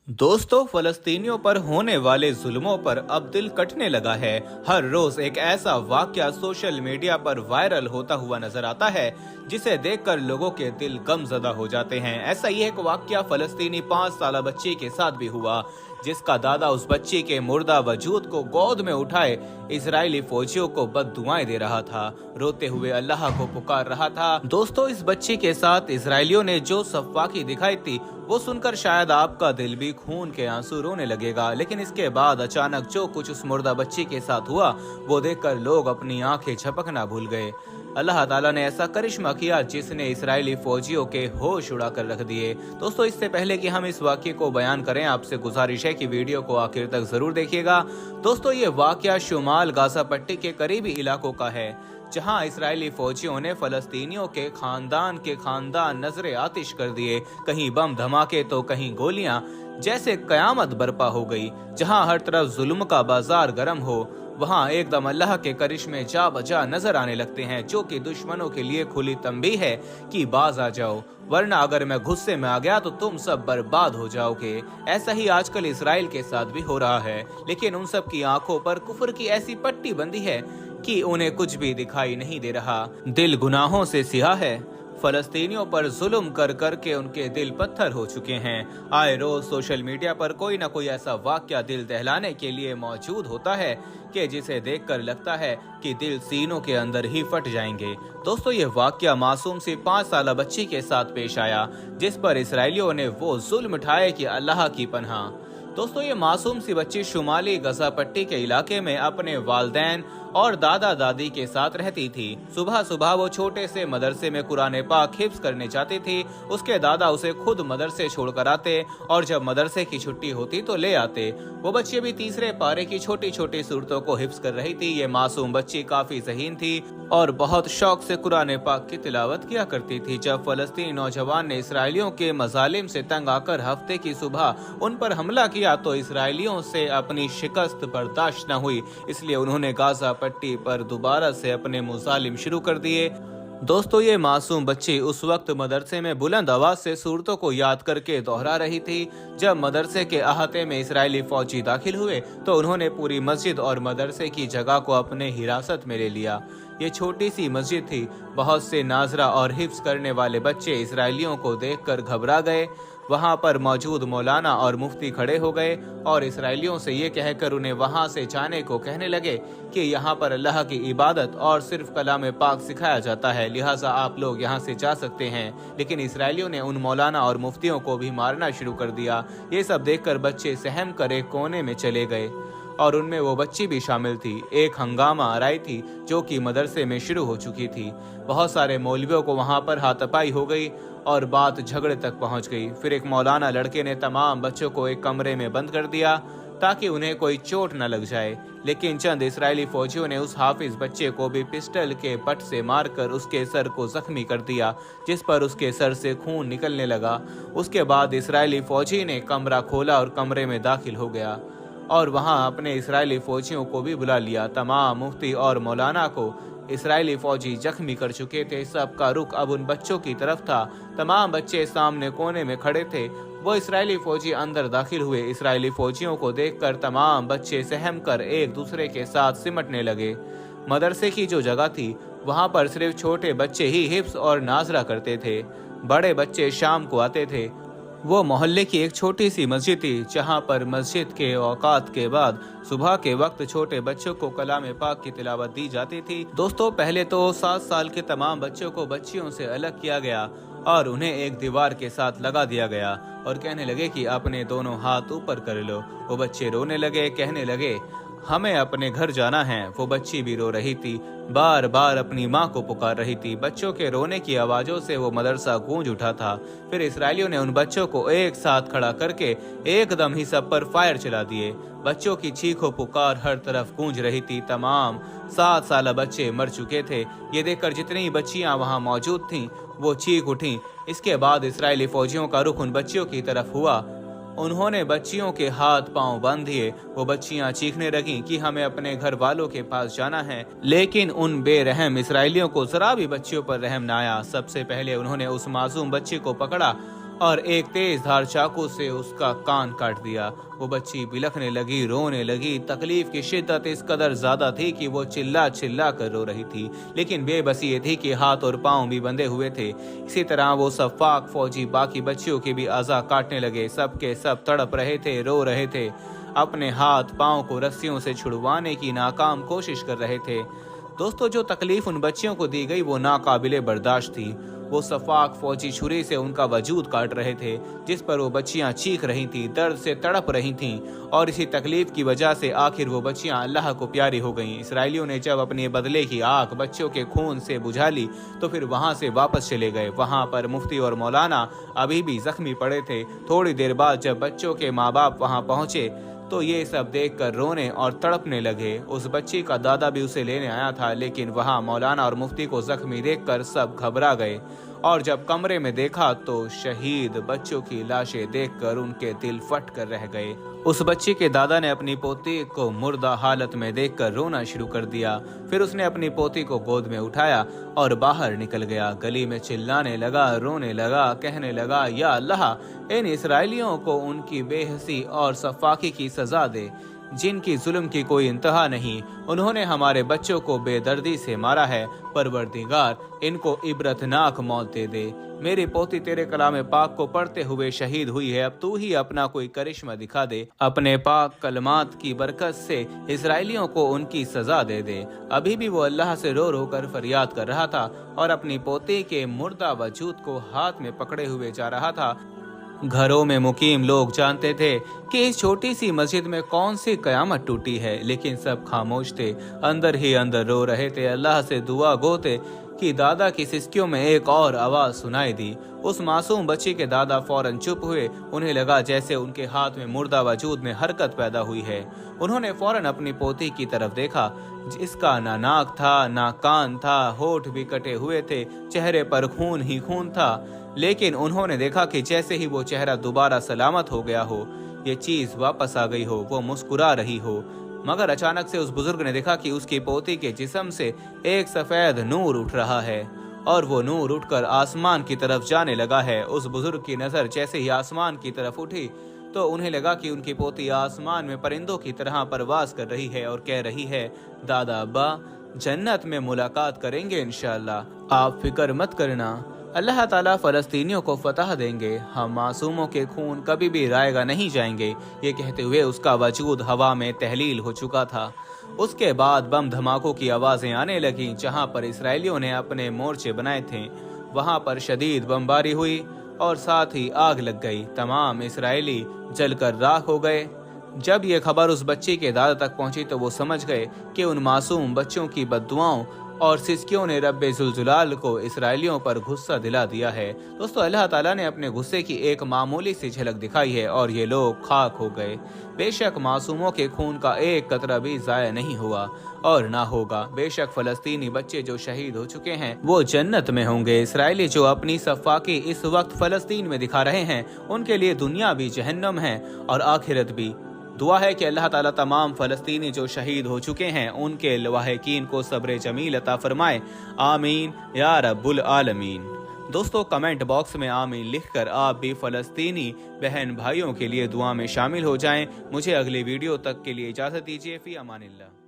दोस्तों, फलस्तीनियों पर होने वाले जुल्मों पर अब दिल कटने लगा है। हर रोज एक ऐसा वाकया सोशल मीडिया पर वायरल होता हुआ नजर आता है जिसे देखकर लोगों के दिल गमजदा हो जाते हैं। ऐसा ही एक वाकया फलस्तीनी 5 साल बच्ची के साथ भी हुआ, जिसका दादा उस बच्ची के मुर्दा वजूद को गोद में उठाए इजरायली फौजियों को बद्दुआएं दे रहा था, रोते हुए अल्लाह को पुकार रहा था। दोस्तों, इस बच्ची के साथ इजरायलियों ने जो सफाकी दिखाई थी वो सुनकर शायद आपका दिल भी खून के आंसू रोने लगेगा। लेकिन इसके बाद अचानक जो कुछ उस मुर्दा बच्ची के साथ हुआ वो देखकर लोग अपनी आंखें झपकना भूल गए। अल्लाह ताला ने ऐसा करिश्मा किया जिसने इजरायली फौजियों के होश उड़ा कर रख दिए। दोस्तों, इससे पहले कि हम इस वाकये को बयान करें, आपसे गुजारिश है कि वीडियो को आखिर तक जरूर देखिएगा। दोस्तों, ये वाकया शुमाल गाजा पट्टी के करीबी इलाकों का है, जहां इजरायली फौजियों ने फलस्तीनियों के खानदान नजरे आतिश कर दिए। कहीं बम धमाके तो कहीं गोलियां, जैसे कयामत बर्पा हो गई। जहां हर तरफ जुल्म का बाजार गर्म हो, वहां एकदम अल्लाह के करिश्मे जा बजा नजर आने लगते हैं, जो कि दुश्मनों के लिए खुली तंबीह है कि बाज आ जाओ, वरना अगर मैं गुस्से में आ गया तो तुम सब बर्बाद हो जाओगे। ऐसा ही आजकल इसराइल के साथ भी हो रहा है, लेकिन उन सब की आंखों पर कुफर की ऐसी पट्टी बंदी है कि उन्हें कुछ भी दिखाई नहीं दे रहा। दिल गुनाहों से सिया है। फलस्तीनियों पर जुल्म कर कर के उनके दिल पत्थर हो चुके हैं। आए रोज सोशल मीडिया पर कोई न कोई ऐसा वाकया दिल दहलाने के लिए मौजूद होता है कि जिसे देखकर लगता है कि दिल सीनों के अंदर ही फट जाएंगे। दोस्तों, ये वाकया मासूम सी 5 साल बच्ची के साथ पेश आया, जिस पर इसराइलियों ने वो जुल्म उठाए कि अल्लाह की पनाह। दोस्तों, ये मासूम सी बच्ची शुमाली गजा पट्टी के इलाके में अपने वालदैन और दादा दादी के साथ रहती थी। सुबह सुबह वो छोटे से मदरसे में कुरान पाक हिफ्ज करने जाती थी। उसके दादा उसे खुद मदरसे छोड़कर आते और जब मदरसे की छुट्टी होती तो ले आते। वो बच्ची भी तीसरे पारे की छोटी छोटी सूरतों को हिफ्ज कर रही थी। ये मासूम बच्ची काफी ज़हीन थी और बहुत शौक से कुरान पाक की तिलावत किया करती थी। जब फलस्तीनी नौजवान ने इसराइलियों के मजालिम से तंग आकर हफ्ते की सुबह उन पर हमला किया तो इसराइलियों से अपनी शिकस्त बर्दाश्त न हुई, इसलिए उन्होंने गाजा पट्टी पर दोबारा से अपने मुजालिम शुरू कर दिए। दोस्तों, ये मासूम बच्ची उस वक्त मदरसे में बुलंद आवाज से सूरतों को याद करके दोहरा रही थी। जब मदरसे के अहाते में इजरायली फौजी दाखिल हुए तो उन्होंने पूरी मस्जिद और मदरसे की जगह को अपने हिरासत में ले लिया। ये छोटी सी मस्जिद थी। बहुत से नाजरा और हिफ्ज करने वाले बच्चे इसराइलियों को देखकर घबरा गए। वहां पर मौजूद मौलाना और मुफ्ती खड़े हो गए और इसराइलियों से ये कहकर उन्हें वहां से जाने को कहने लगे कि यहाँ पर अल्लाह की इबादत और सिर्फ कलाम पाक सिखाया जाता है, लिहाजा आप लोग यहाँ से जा सकते हैं। लेकिन इसराइलियों ने उन मौलाना और मुफ्तियों को भी मारना शुरू कर दिया। ये सब देखकर बच्चे सहम कर एक कोने में चले गए और उनमें वो बच्ची भी शामिल थी। एक हंगामा आराई थी जो कि मदरसे में शुरू हो चुकी थी। बहुत सारे मौलवियों को वहां पर हाथापाई हो गई और बात झगड़े तक पहुंच गई। फिर एक मौलाना लड़के ने तमाम बच्चों को एक कमरे में बंद कर दिया ताकि उन्हें कोई चोट न लग जाए। लेकिन चंद इजरायली फौजियों ने उस हाफिज बच्चे को भी पिस्टल के बट से मारकर उसके सर को जख्मी कर दिया, जिस पर उसके सर से खून निकलने लगा। उसके बाद इजरायली फौजी ने कमरा खोला और कमरे में दाखिल हो गया और वहां अपने इजरायली फौजियों को भी बुला लिया। तमाम मुफ्ती और मौलाना को इजरायली फौजी जख्मी कर चुके थे। सबका रुख अब उन बच्चों की तरफ था। तमाम बच्चे सामने कोने में खड़े थे। वो इजरायली फौजी अंदर दाखिल हुए। इजरायली फौजियों को देखकर तमाम बच्चे सहम कर एक दूसरे के साथ सिमटने लगे। मदरसे की जो जगह थी वहां पर सिर्फ छोटे बच्चे ही हिफ्ज और नाजरा करते थे। बड़े बच्चे शाम को आते थे। वो मोहल्ले की एक छोटी सी मस्जिद थी जहां पर मस्जिद के औकात के बाद सुबह के वक्त छोटे बच्चों को कलाम पाक की तिलावत दी जाती थी। दोस्तों, पहले तो 7 साल के तमाम बच्चों को बच्चियों से अलग किया गया और उन्हें एक दीवार के साथ लगा दिया गया और कहने लगे कि अपने दोनों हाथ ऊपर कर लो। वो बच्चे रोने लगे, कहने लगे हमें अपने घर जाना है। वो बच्ची भी रो रही थी, बार बार अपनी माँ को पुकार रही थी। बच्चों के रोने की आवाजों से वो मदरसा गूंज उठा था। फिर इसराइलियों ने उन बच्चों को एक साथ खड़ा करके एकदम ही सब पर फायर चला दिए। बच्चों की चीखों पुकार हर तरफ गूंज रही थी। तमाम 7 साल बच्चे मर चुके थे। ये देखकर जितनी बच्चियां वहां मौजूद थीं वो चीख उठीं। इसके बाद इसराइली फौजियों का रुख उन बच्चियों की तरफ हुआ। उन्होंने बच्चियों के हाथ पांव बांध दिए। वो बच्चियां चीखने लगीं कि हमें अपने घर वालों के पास जाना है, लेकिन उन बेरहम इसराइलियों को जरा भी बच्चियों पर रहम न आया। सबसे पहले उन्होंने उस मासूम बच्ची को पकड़ा और एक तेज धार चाकू से उसका कान काट दिया। वो बच्ची बिलखने लगी, रोने लगी। तकलीफ की शिद्दत इस कदर ज्यादा थी कि वो चिल्ला चिल्ला कर रो रही थी, लेकिन बेबसी ये थी कि हाथ और पांव भी बंधे हुए थे। इसी तरह वो सफाक फौजी बाकी बच्चियों की भी अज़ा काटने लगे। सब के सब तड़प रहे थे, रो रहे थे, अपने हाथ पांव को रस्सियों से छुड़वाने की नाकाम कोशिश कर रहे थे। दोस्तों, जो तकलीफ उन बच्चियों को दी गई वो नाकाबिले बर्दाश्त थी। वो सफाक फौजी छुरी से उनका वजूद काट रहे थे, जिस पर वो बच्चियां चीख रही थीं, दर्द से तड़प रही थीं, और इसी तकलीफ की वजह से आखिर वो बच्चियां अल्लाह को प्यारी हो गईं। इसराइलियों ने जब अपने बदले की आग बच्चों के खून से बुझा ली तो फिर वहां से वापस चले गए। वहां पर मुफ्ती और मौलाना अभी भी जख्मी पड़े थे। थोड़ी देर बाद जब बच्चों के माँ बाप वहां पहुंचे तो ये सब देखकर रोने और तड़पने लगे। उस बच्ची का दादा भी उसे लेने आया था, लेकिन वहां मौलाना और मुफ्ती को जख्मी देखकर सब घबरा गए, और जब कमरे में देखा तो शहीद बच्चों की लाशें देखकर उनके दिल फट कर रह गए। उस बच्ची के दादा ने अपनी पोती को मुर्दा हालत में देखकर रोना शुरू कर दिया। फिर उसने अपनी पोती को गोद में उठाया और बाहर निकल गया। गली में चिल्लाने लगा, रोने लगा, कहने लगा, या अल्लाह, इन इसराइलियों को उनकी बेहसी और सफाकी की सजा दे, जिनकी जुल्म की कोई इंतहा नहीं। उन्होंने हमारे बच्चों को बेदर्दी से मारा है। परवरदिगार, इनको इबरतनाक मौत दे दे। मेरी पोती तेरे कलाम पाक को पढ़ते हुए शहीद हुई है। अब तू ही अपना कोई करिश्मा दिखा दे। अपने पाक कलमात की बरकत से इसराइलियों को उनकी सजा दे दे। अभी भी वो अल्लाह से रो रो कर फरियाद कर रहा था और अपनी पोती के मुर्दा वजूद को हाथ में पकड़े हुए जा रहा था। घरों में मुकीम लोग जानते थे कि इस छोटी सी मस्जिद में कौन सी कयामत टूटी है, लेकिन सब खामोश थे, अंदर ही अंदर रो रहे थे, अल्लाह से दुआ गोते कि दादा की सिसकियों में एक और आवाज सुनाई दी। उस मासूम बच्ची के दादा फौरन चुप हुए। उन्हें लगा जैसे उनके हाथ में मुर्दा वजूद में हरकत पैदा हुई है। उन्होंने फौरन अपनी पोती की तरफ देखा, जिसका ना नाक था, ना कान था, होठ भी कटे हुए थे, चेहरे पर खून ही खून था। लेकिन उन्होंने देखा कि जैसे ही वो चेहरा दोबारा सलामत हो गया हो, ये चीज वापस आ गई हो, वो मुस्कुरा रही हो। मगर अचानक से उस बुजुर्ग ने देखा कि उसकी पोती के जिस्म से एक सफेद नूर उठ रहा है, और वो नूर उठकर आसमान की तरफ जाने लगा है। उस बुजुर्ग की नजर जैसे ही आसमान की तरफ उठी तो उन्हें लगा कि उनकी पोती आसमान में परिंदों की तरह परवास कर रही है और कह रही है, दादा अब्बा, जन्नत में मुलाकात करेंगे इंशाअल्लाह, आप फिक्र मत करना, अल्लाह ताला फलस्तीनियों को फतह देंगे, हम मासूमों के खून कभी भी रायगा नहीं जाएंगे। ये कहते हुए उसका वजूद हवा में तहलील हो चुका था। उसके बाद बम धमाकों की आवाजें आने लगीं। जहां पर इसराइलियों ने अपने मोर्चे बनाए थे वहां पर शदीद बमबारी हुई और साथ ही आग लग गई। तमाम इसराइली जलकर राख हो गए। जब ये खबर उस बच्ची के दादा तक पहुंची तो वो समझ गए कि उन मासूम बच्चों की बद्दुआओं और सिसकियों ने रब्बे जुलजुलाल को इसराइलियों पर गुस्सा दिला दिया है। दोस्तों, अल्लाह ताला ने अपने गुस्से की एक मामूली सी झलक दिखाई है और ये लोग खाक हो गए। बेशक मासूमों के खून का एक कतरा भी जाया नहीं हुआ और ना होगा। बेशक फलस्तीनी बच्चे जो शहीद हो चुके हैं वो जन्नत में होंगे। इसराइली जो अपनी सफाकी इस वक्त फलस्तीन में दिखा रहे हैं, उनके लिए दुनिया भी जहन्नम है और आखिरत भी। दुआ है कि अल्लाह ताला तमाम फलस्तीनी जो शहीद हो चुके हैं उनके लवाहिकीन को सब्र जमील अता फरमाए। आमीन या रब्बुल आलमीन। दोस्तों, कमेंट बॉक्स में आमीन लिखकर आप भी फलस्तीनी बहन भाइयों के लिए दुआ में शामिल हो जाएं। मुझे अगली वीडियो तक के लिए इजाजत दीजिए। फी अमानिल्लाह।